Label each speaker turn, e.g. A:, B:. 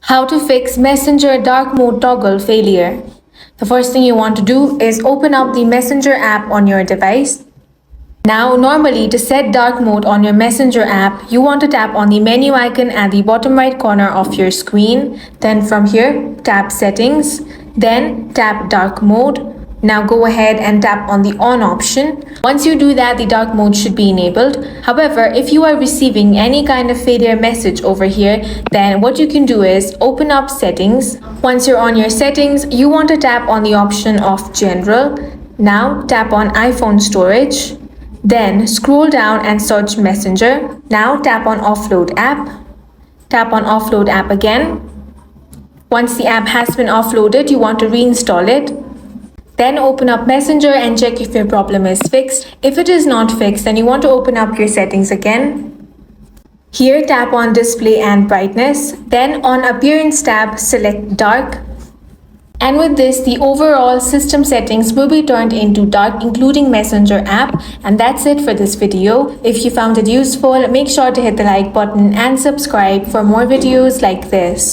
A: How to fix Messenger dark mode toggle failure. The first thing you want to do is open up the Messenger app on your device. Now, normally to set dark mode on your Messenger app, you want to tap on the menu icon at the bottom right corner of your screen. Then from here, tap Settings, then tap Dark Mode. Now go ahead and tap on the on option. Once you do that, the dark mode should be enabled. However, if you are receiving any kind of failure message over here, then what you can do is open up settings. Once you're on your settings, you want to tap on the option of general. Now tap on iPhone storage. Then scroll down and search Messenger. Now tap on offload app. Tap on offload app again. Once the app has been offloaded, you want to reinstall it. Then open up Messenger and check if your problem is fixed. If it is not fixed, then you want to open up your settings again. Here, tap on Display and Brightness. Then on Appearance tab, select Dark. And with this, the overall system settings will be turned into dark, including Messenger app. And that's it for this video. If you found it useful, make sure to hit the like button and subscribe for more videos like this.